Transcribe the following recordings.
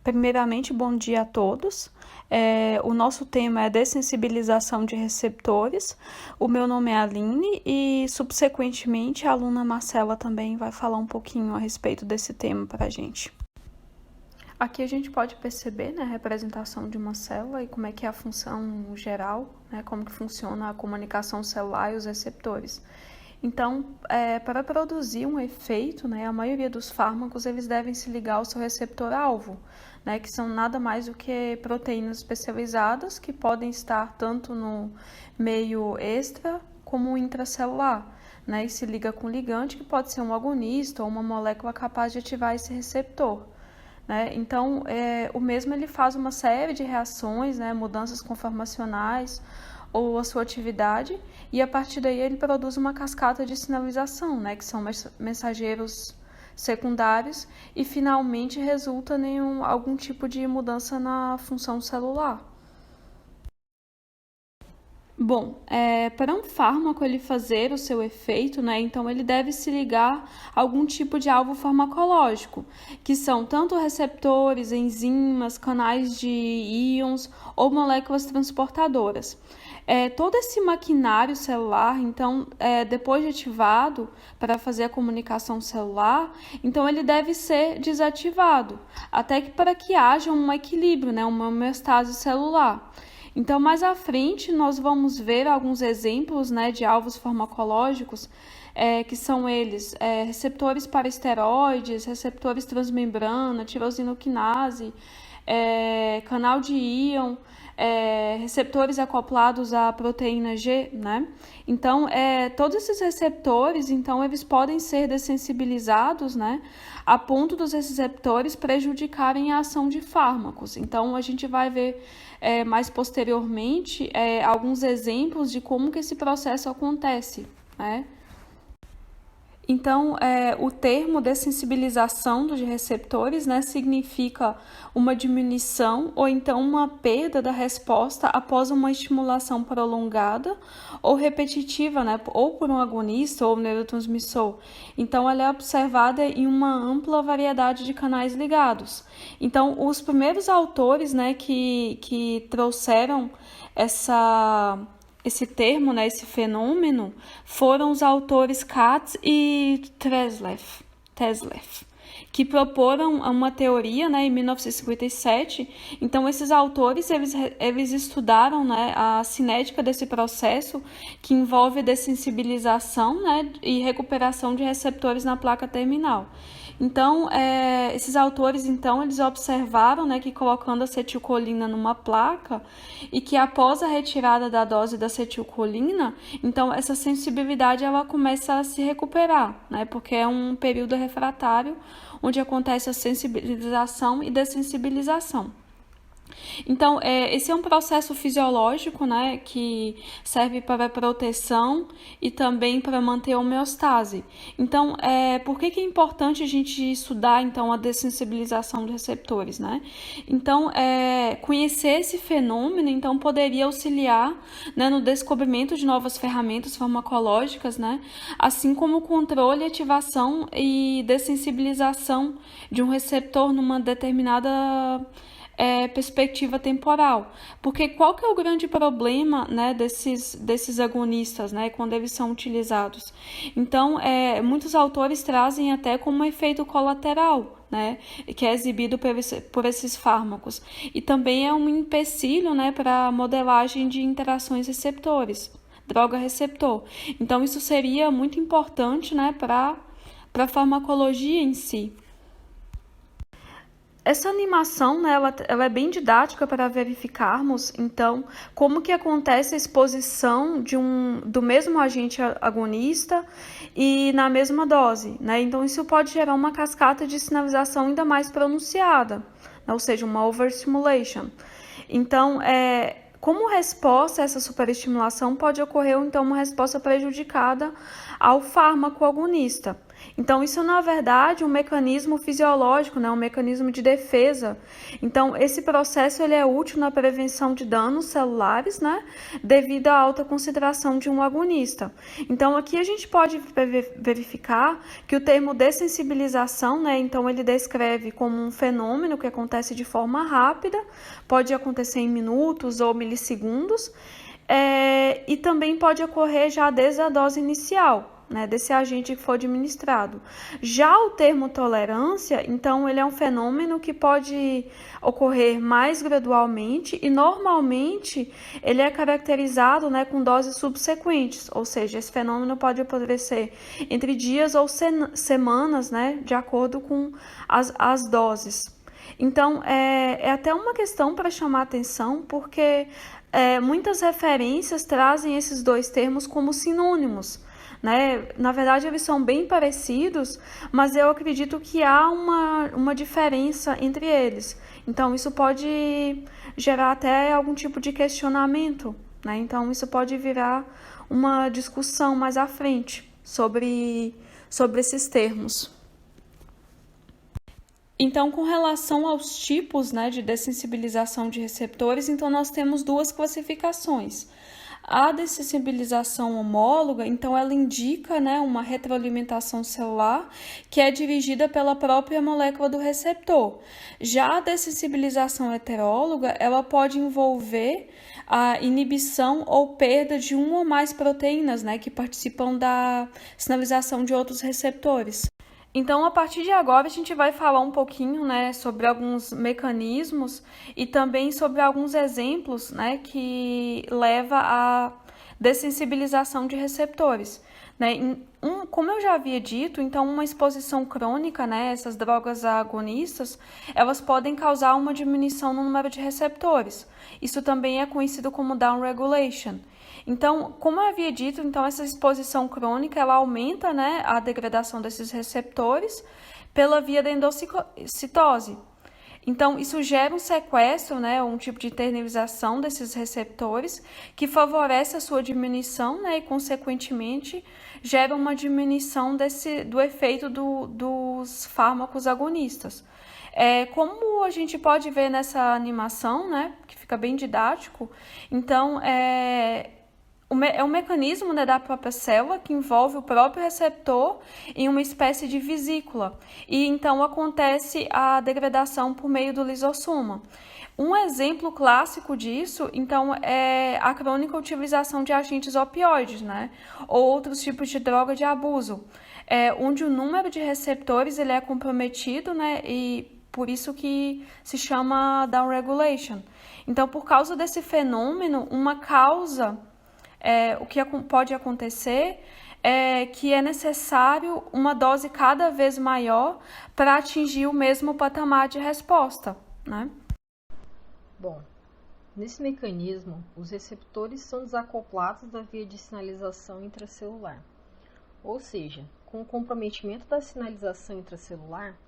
Primeiramente, bom dia a todos. O nosso tema é dessensibilização de receptores. O meu nome é Aline e, subsequentemente, a aluna Marcela também vai falar um pouquinho a respeito desse tema para a gente. Aqui a gente pode perceber, né, a representação de uma célula e como é que é a função geral, né, como que funciona a comunicação celular e os receptores. Então, para produzir um efeito, né, a maioria dos fármacos eles devem se ligar ao seu receptor-alvo, né, que são nada mais do que proteínas especializadas que podem estar tanto no meio extra como intracelular, né, e se liga com ligante, que pode ser um agonista ou uma molécula capaz de ativar esse receptor. Né? Então, o mesmo ele faz uma série de reações, né, mudanças conformacionais ou a sua atividade, e a partir daí ele produz uma cascata de sinalização, né, que são mensageiros secundários, e finalmente resulta em algum tipo de mudança na função celular. Bom, para um fármaco ele fazer o seu efeito, né, então ele deve se ligar a algum tipo de alvo farmacológico, que são tanto receptores, enzimas, canais de íons ou moléculas transportadoras. Todo esse maquinário celular, então, depois de ativado para fazer a comunicação celular, então ele deve ser desativado, até que para que haja um equilíbrio, né, uma homeostase celular. Então, mais à frente, nós vamos ver alguns exemplos, né, de alvos farmacológicos, que são eles receptores para esteroides, receptores transmembrana, tirosinoquinase, canal de íon, receptores acoplados à proteína G, né? Então, todos esses receptores, então, eles podem ser dessensibilizados, né, a ponto dos receptores prejudicarem a ação de fármacos. Então, a gente vai ver mais posteriormente alguns exemplos de como que esse processo acontece, né? Então, o termo dessensibilização dos receptores, né, significa uma diminuição ou então uma perda da resposta após uma estimulação prolongada ou repetitiva, né, ou por um agonista ou neurotransmissor. Então, ela é observada em uma ampla variedade de canais ligados. Então, os primeiros autores, né, que trouxeram esse termo, né, esse fenômeno, foram os autores Katz e Teslev, que proporam uma teoria, né, em 1957. Então, esses autores, eles estudaram, né, a cinética desse processo, que envolve dessensibilização, né, e recuperação de receptores na placa terminal. Então, esses autores, então, eles observaram, né, que colocando acetilcolina numa placa e que após a retirada da dose da acetilcolina, então, essa sensibilidade ela começa a se recuperar, né, porque é um período refratário onde acontece a sensibilização e dessensibilização. Então, esse é um processo fisiológico, né, que serve para proteção e também para manter a homeostase. Então, por que é importante a gente estudar, então, a dessensibilização dos receptores, né? Então, conhecer esse fenômeno, então, poderia auxiliar, né, no descobrimento de novas ferramentas farmacológicas, né, assim como o controle, ativação e dessensibilização de um receptor numa determinada perspectiva temporal. Porque qual que é o grande problema, né, desses agonistas, né, quando eles são utilizados? Então, muitos autores trazem até como um efeito colateral, né, que é exibido por esses fármacos. E também é um empecilho, né, para a modelagem de interações receptores, droga-receptor. Então, isso seria muito importante, né, para a farmacologia em si. Essa animação, né, ela é bem didática para verificarmos, então, como que acontece a exposição do mesmo agente agonista e na mesma dose, né? Então, isso pode gerar uma cascata de sinalização ainda mais pronunciada, né? Ou seja, uma overstimulation. Então, como resposta a essa superestimulação, pode ocorrer, então, uma resposta prejudicada ao fármaco agonista. Então, isso, na verdade, é um mecanismo fisiológico, né? Um mecanismo de defesa. Então, esse processo ele é útil na prevenção de danos celulares, né? Devido à alta concentração de um agonista. Então, aqui a gente pode verificar que o termo dessensibilização, né? Então, ele descreve como um fenômeno que acontece de forma rápida, pode acontecer em minutos ou milissegundos, e também pode ocorrer já desde a dose inicial, né, desse agente que for administrado. Já o termo tolerância, então, ele é um fenômeno que pode ocorrer mais gradualmente e, normalmente, ele é caracterizado, né, com doses subsequentes, ou seja, esse fenômeno pode aparecer entre dias ou semanas, né, de acordo com as doses. Então, é até uma questão para chamar atenção, porque muitas referências trazem esses dois termos como sinônimos, né? Na verdade, eles são bem parecidos, mas eu acredito que há uma diferença entre eles. Então, isso pode gerar até algum tipo de questionamento, né? Então, isso pode virar uma discussão mais à frente sobre esses termos. Então, com relação aos tipos, né, de dessensibilização de receptores, então nós temos duas classificações. A dessensibilização homóloga, então ela indica, né, uma retroalimentação celular que é dirigida pela própria molécula do receptor. Já a dessensibilização heteróloga, ela pode envolver a inibição ou perda de uma ou mais proteínas, né, que participam da sinalização de outros receptores. Então, a partir de agora, a gente vai falar um pouquinho, né, sobre alguns mecanismos e também sobre alguns exemplos, né, que leva à dessensibilização de receptores, né? Como eu já havia dito, então uma exposição crônica, né, essas drogas agonistas, elas podem causar uma diminuição no número de receptores. Isso também é conhecido como downregulation. Então, como eu havia dito, então essa exposição crônica ela aumenta, né, a degradação desses receptores pela via da endocitose. Então, isso gera um sequestro, né, um tipo de internalização desses receptores que favorece a sua diminuição, né, e, consequentemente, gera uma diminuição do efeito dos fármacos agonistas. Como a gente pode ver nessa animação, né, que fica bem didático, então, é um mecanismo, né, da própria célula que envolve o próprio receptor em uma espécie de vesícula e então acontece a degradação por meio do lisossoma. Um exemplo clássico disso, então, é a crônica utilização de agentes opioides, né, ou outros tipos de droga de abuso, onde o número de receptores ele é comprometido, né, e por isso que se chama downregulation. Então, por causa desse fenômeno, uma causa o que pode acontecer é que é necessário uma dose cada vez maior para atingir o mesmo patamar de resposta, né? Bom, nesse mecanismo, os receptores são desacoplados da via de sinalização intracelular. Ou seja, com o comprometimento da sinalização intracelular,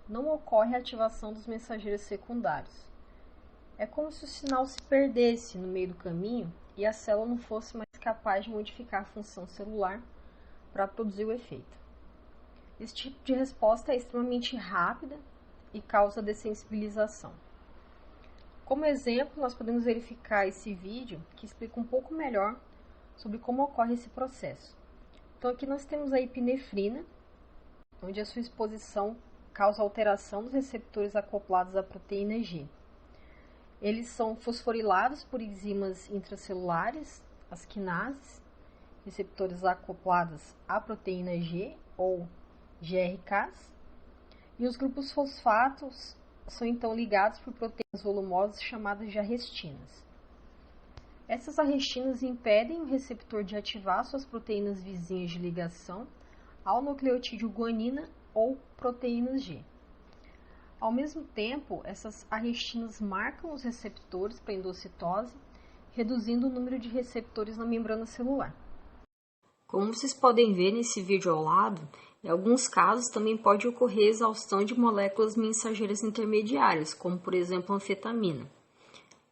não ocorre a ativação dos mensageiros secundários. É como se o sinal se perdesse no meio do caminho e a célula não fosse mais capaz de modificar a função celular para produzir o efeito. Esse tipo de resposta é extremamente rápida e causa dessensibilização. Como exemplo, nós podemos verificar esse vídeo que explica um pouco melhor sobre como ocorre esse processo. Então aqui nós temos a epinefrina, onde a sua exposição causa alteração dos receptores acoplados à proteína G. Eles são fosforilados por enzimas intracelulares, as quinases, receptores acoplados à proteína G, ou GRKs, e os grupos fosfatos são então ligados por proteínas volumosas chamadas de arrestinas. Essas arrestinas impedem o receptor de ativar suas proteínas vizinhas de ligação ao nucleotídeo guanina ou proteínas G. Ao mesmo tempo, essas arrestinas marcam os receptores para endocitose, reduzindo o número de receptores na membrana celular. Como vocês podem ver nesse vídeo ao lado, em alguns casos também pode ocorrer exaustão de moléculas mensageiras intermediárias, como por exemplo a anfetamina.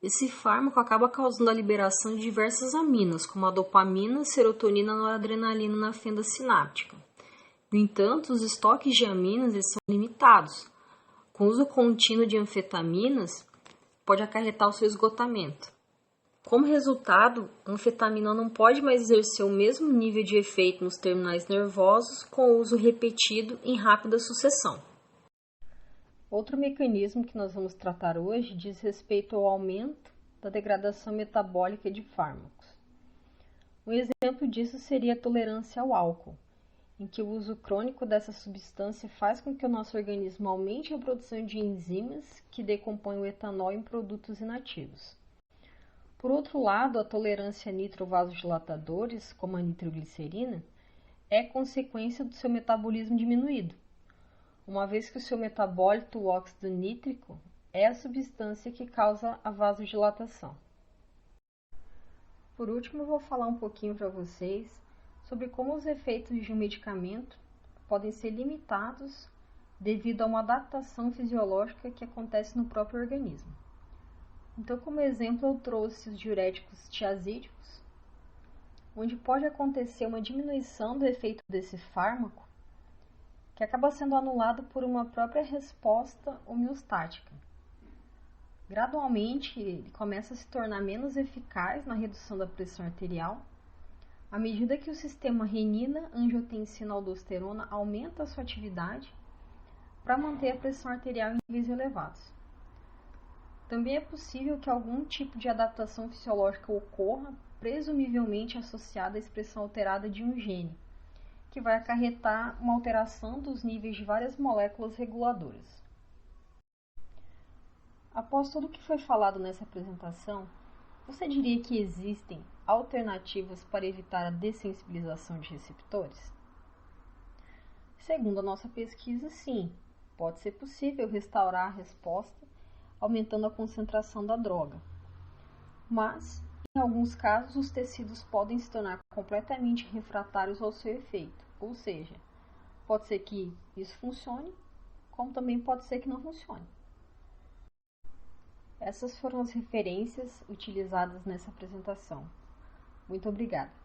Esse fármaco acaba causando a liberação de diversas aminas, como a dopamina, serotonina e noradrenalina na fenda sináptica. No entanto, os estoques de aminas eles são limitados. Com o uso contínuo de anfetaminas, pode acarretar o seu esgotamento. Como resultado, a anfetamina não pode mais exercer o mesmo nível de efeito nos terminais nervosos com o uso repetido em rápida sucessão. Outro mecanismo que nós vamos tratar hoje diz respeito ao aumento da degradação metabólica de fármacos. Um exemplo disso seria a tolerância ao álcool, em que o uso crônico dessa substância faz com que o nosso organismo aumente a produção de enzimas que decompõem o etanol em produtos inativos. Por outro lado, a tolerância a nitrovasodilatadores, como a nitroglicerina, é consequência do seu metabolismo diminuído, uma vez que o seu metabólito, o óxido nítrico, é a substância que causa a vasodilatação. Por último, eu vou falar um pouquinho para vocês sobre como os efeitos de um medicamento podem ser limitados devido a uma adaptação fisiológica que acontece no próprio organismo. Então, como exemplo, eu trouxe os diuréticos tiazídicos, onde pode acontecer uma diminuição do efeito desse fármaco, que acaba sendo anulado por uma própria resposta homeostática. Gradualmente, ele começa a se tornar menos eficaz na redução da pressão arterial, à medida que o sistema renina-angiotensina-aldosterona aumenta a sua atividade para manter a pressão arterial em níveis elevados. Também é possível que algum tipo de adaptação fisiológica ocorra, presumivelmente associada à expressão alterada de um gene, que vai acarretar uma alteração dos níveis de várias moléculas reguladoras. Após tudo o que foi falado nessa apresentação, você diria que existem alternativas para evitar a dessensibilização de receptores? Segundo a nossa pesquisa, sim, pode ser possível restaurar a resposta aumentando a concentração da droga. Mas, em alguns casos, os tecidos podem se tornar completamente refratários ao seu efeito, ou seja, pode ser que isso funcione, como também pode ser que não funcione. Essas foram as referências utilizadas nessa apresentação. Muito obrigada.